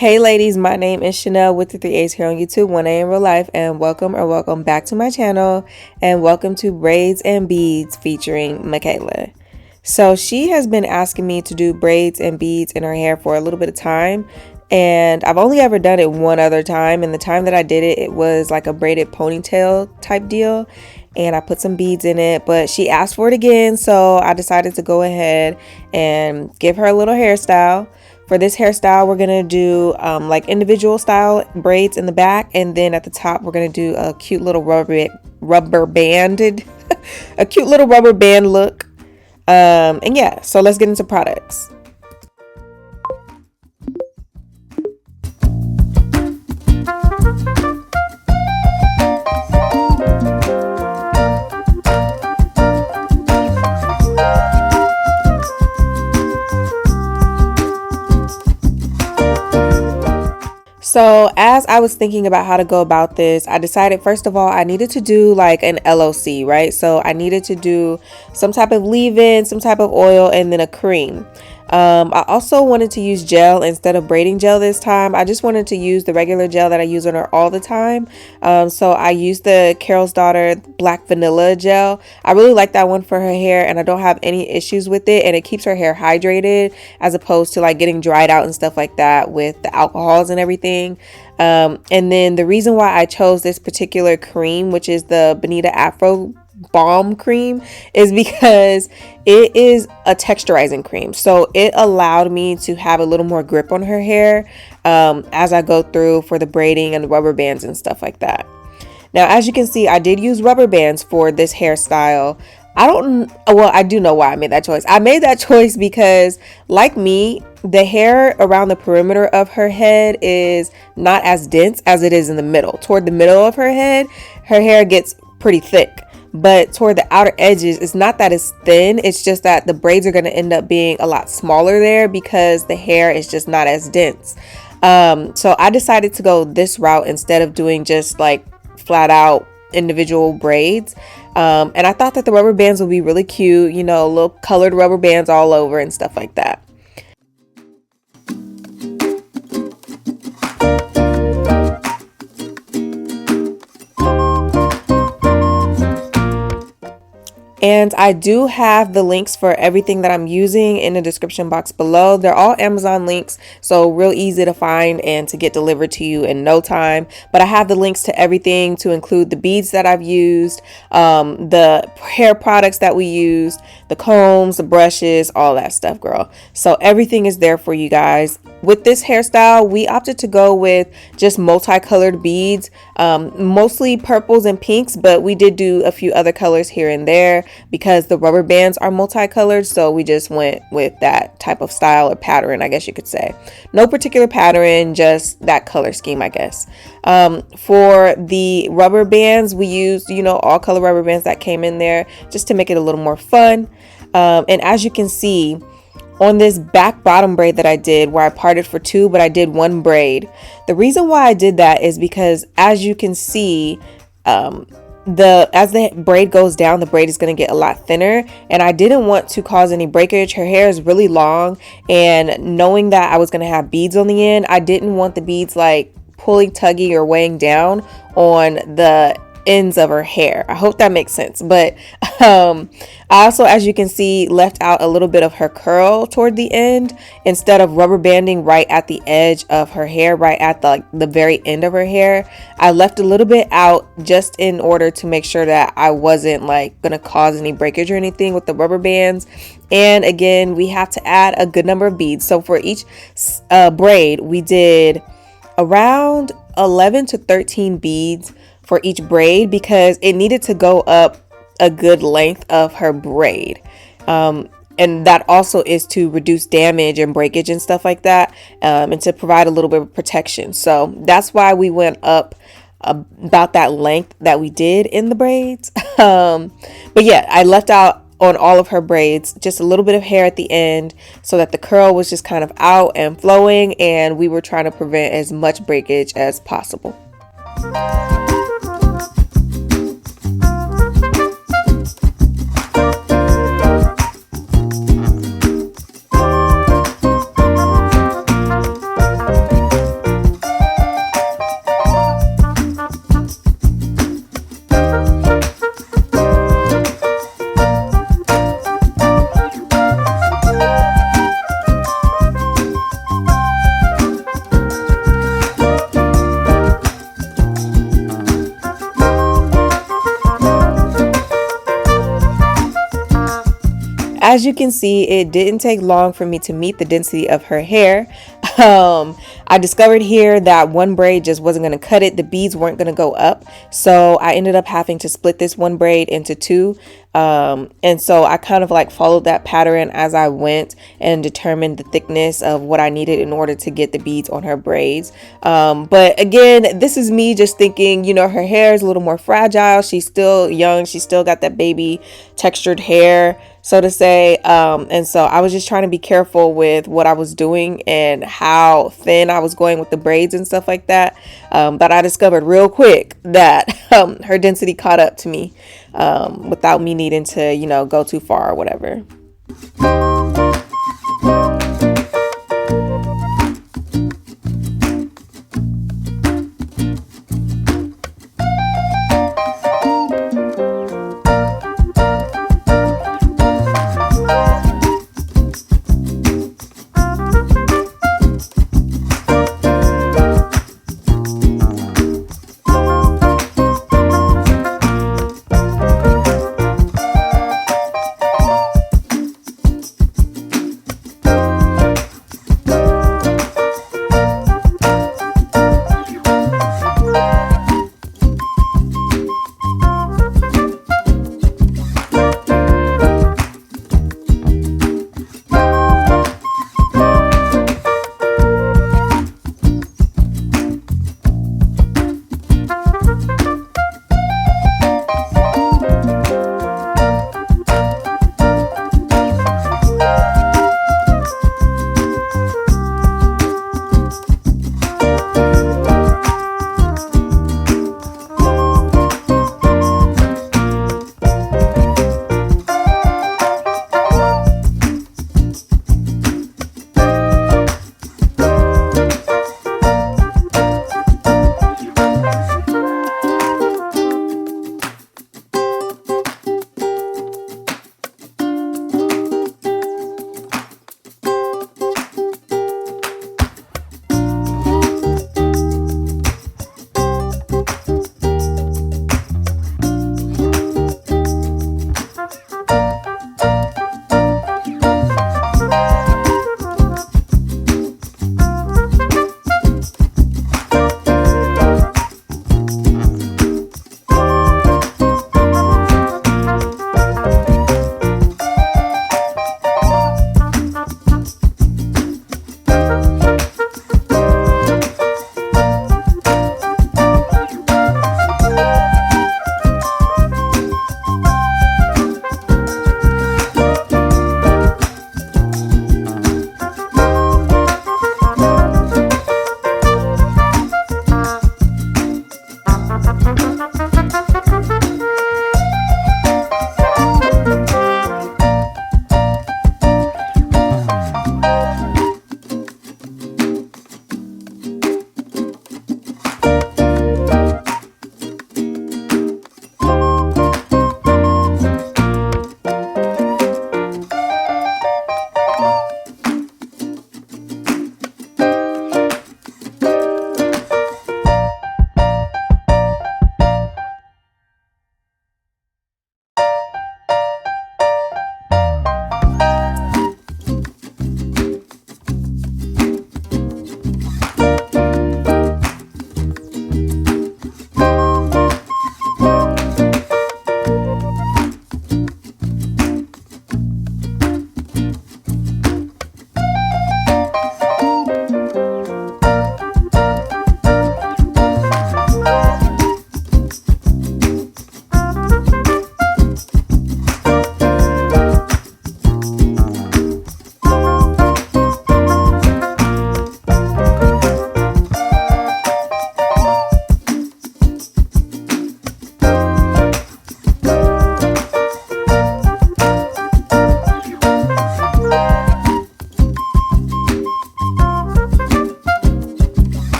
Hey ladies, my name is Shaaanelle with the 3A's here on YouTube, 1A in real life, and welcome back to my channel, and welcome to Braids and Beads featuring Makayla. So she has been asking me to do braids and beads in her hair for a little bit of time, and I've only ever done it one other time, and the time that I did it, it was like a braided ponytail type deal, and I put some beads in it, but she asked for it again, so I decided to go ahead and give her a little hairstyle. For this hairstyle, we're going to do like individual style braids in the back. And then at the top, we're going to do a cute little rubber banded, a cute little rubber band look. And yeah, so let's get into products. So as I was thinking about how to go about this, I decided first of all, I needed to do like an LOC, right? So I needed to do some type of leave-in, some type of oil, and then a cream. I also wanted to use gel instead of braiding gel this time. I just wanted to use the regular gel that I use on her all the time. So I used the Carol's Daughter Black Vanilla gel. I really like that one for her hair, and I don't have any issues with it, and it keeps her hair hydrated as opposed to like getting dried out and stuff like that with the alcohols and everything. And then the reason why I chose this particular cream, which is the Bonita Afro Balm cream, is because it is a texturizing cream, so it allowed me to have a little more grip on her hair as I go through for the braiding and the rubber bands and stuff like that. Now, as you can see, I did use rubber bands for this hairstyle. I do know why I made that choice. I made that choice because, like me, the hair around the perimeter of her head is not as dense as it is in the middle. Toward the middle of her head, her hair gets pretty thick. But toward the outer edges, it's not that it's thin. It's just that the braids are going to end up being a lot smaller there because the hair is just not as dense. So I decided to go this route instead of doing just like flat out individual braids. And I thought that the rubber bands would be really cute, you know, little colored rubber bands all over and stuff like that. And I do have the links for everything that I'm using in the description box below. They're all Amazon links, so real easy to find and to get delivered to you in no time. But I have the links to everything, to include the beads that I've used, the hair products that we used, the combs, the brushes, all that stuff, girl. So everything is there for you guys. With this hairstyle, we opted to go with just multicolored beads, mostly purples and pinks, but we did do a few other colors here and there because the rubber bands are multicolored. So we just went with that type of style or pattern, I guess you could say. No particular pattern, just that color scheme, I guess. For the rubber bands, we used, you know, all color rubber bands that came in there just to make it a little more fun. And as you can see, on this back bottom braid that I did, where I parted for two, but I did one braid. The reason why I did that is because, as you can see, as the braid goes down, the braid is going to get a lot thinner, and I didn't want to cause any breakage. Her hair is really long, and knowing that I was going to have beads on the end, I didn't want the beads like pulling, tugging, or weighing down on the ends of her hair. I hope that makes sense. But I also, as you can see, left out a little bit of her curl toward the end instead of rubber banding right at the edge of her hair, right at the very end of her hair. I left a little bit out just in order to make sure that I wasn't like gonna cause any breakage or anything with the rubber bands. And again, we have to add a good number of beads. So for each braid, we did around 11 to 13 beads for each braid because it needed to go up a good length of her braid. And that also is to reduce damage and breakage and stuff like that, and to provide a little bit of protection. So that's why we went up about that length that we did in the braids. But yeah, I left out on all of her braids just a little bit of hair at the end so that the curl was just kind of out and flowing, and we were trying to prevent as much breakage as possible. as you can see, it didn't take long for me to meet the density of her hair. I discovered here that one braid just wasn't going to cut it. The beads weren't going to go up. So I ended up having to split this one braid into two. And so I kind of like followed that pattern as I went and determined the thickness of what I needed in order to get the beads on her braids. But again, this is me just thinking, you know, her hair is a little more fragile. She's still young. She's still got that baby textured hair, so to say. And so I was just trying to be careful with what I was doing and how thin I was going with the braids and stuff like that. But I discovered real quick that her density caught up to me without me needing to, you know, go too far or whatever.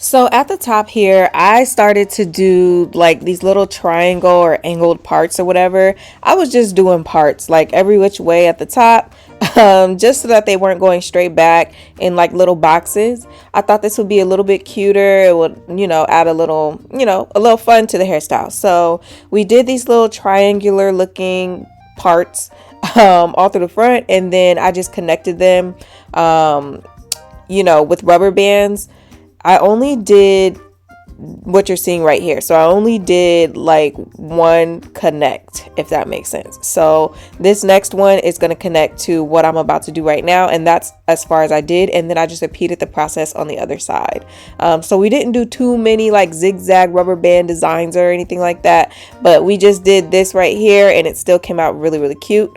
So at the top here, I started to do like these little triangle or angled parts or whatever. I was just doing parts like every which way at the top, just so that they weren't going straight back in like little boxes. I thought this would be a little bit cuter. It would, add a little, a little fun to the hairstyle. So we did these little triangular looking parts all through the front, and then I just connected them, with rubber bands. I only did what you're seeing right here. So I only did like one connect, if that makes sense. So this next one is going to connect to what I'm about to do right now. And that's as far as I did. And then I just repeated the process on the other side. So we didn't do too many like zigzag rubber band designs or anything like that. But we just did this right here and it still came out really, really cute.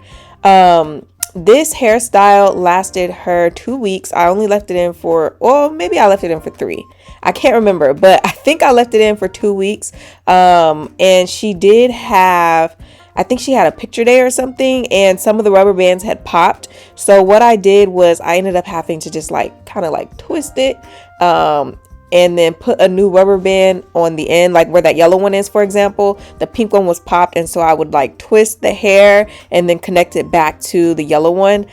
This hairstyle lasted her 2 weeks. I only left it in for, well, maybe I left it in for 3. I can't remember, but I think I left it in for 2 weeks. And she did have, I think she had a picture day or something, and some of the rubber bands had popped. So what I did was I ended up having to just like kind of like twist it. And then put a new rubber band on the end, like where that yellow one is, for example. The pink one was popped, and so I would like twist the hair and then connect it back to the yellow one,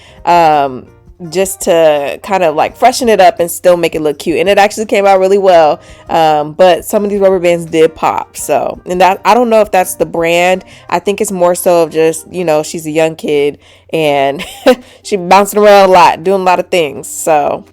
just to kind of like freshen it up and still make it look cute. And it actually came out really well, but some of these rubber bands did pop. So, and that, I don't know if that's the brand. I think it's more so of just, she's a young kid and she bouncing around a lot, doing a lot of things. So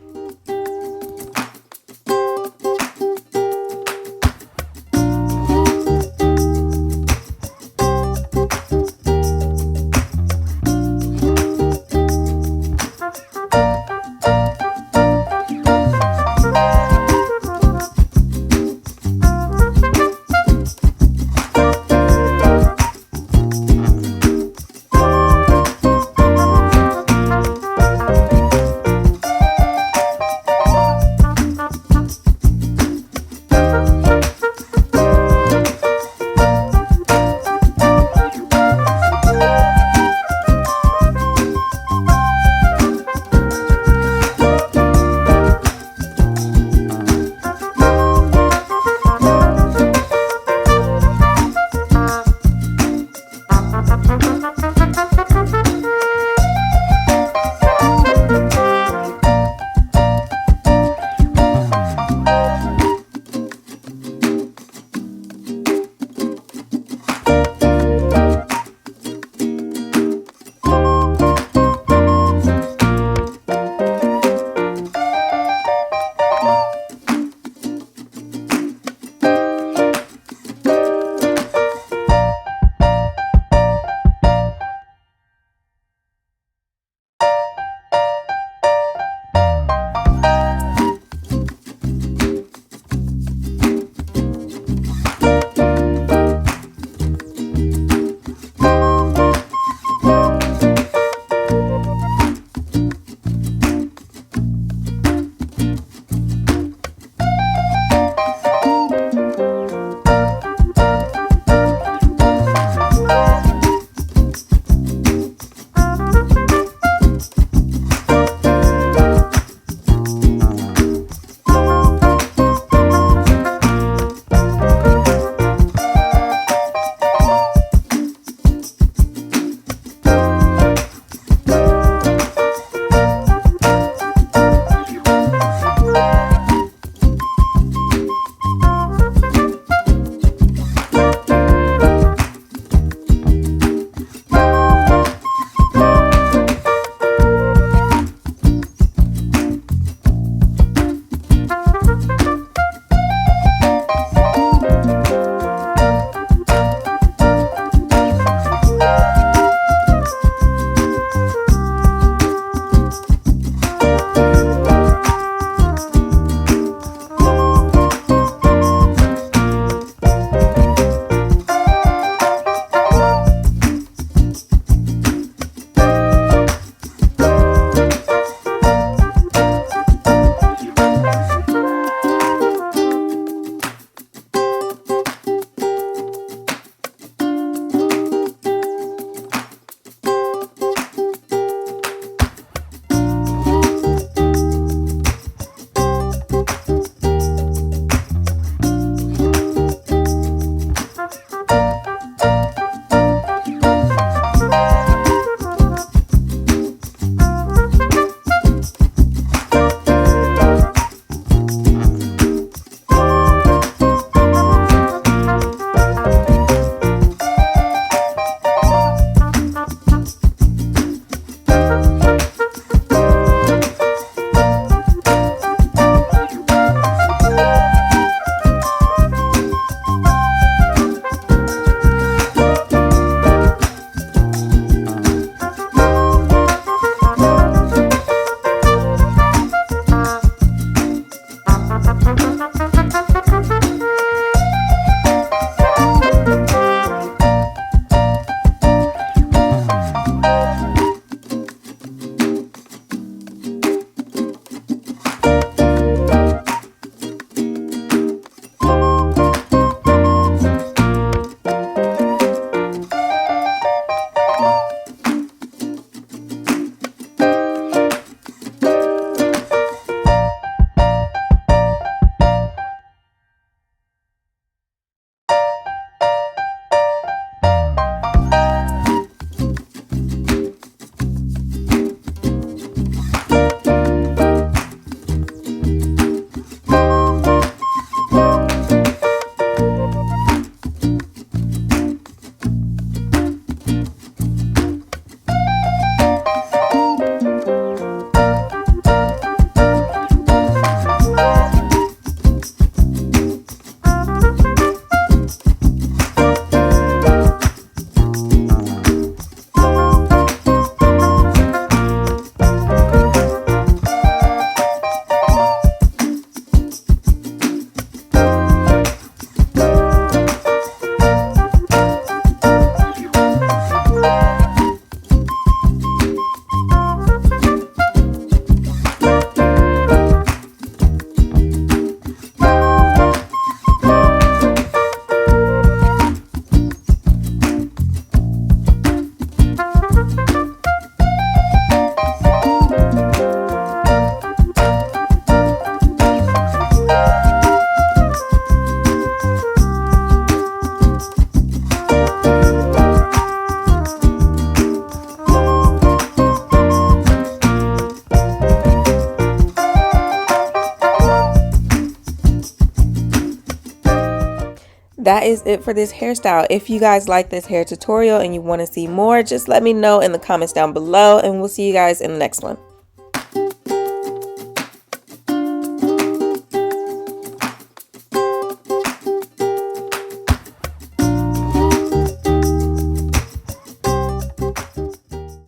That is it for this hairstyle. If you guys like this hair tutorial and you want to see more, just let me know in the comments down below, and we'll see you guys in the next one.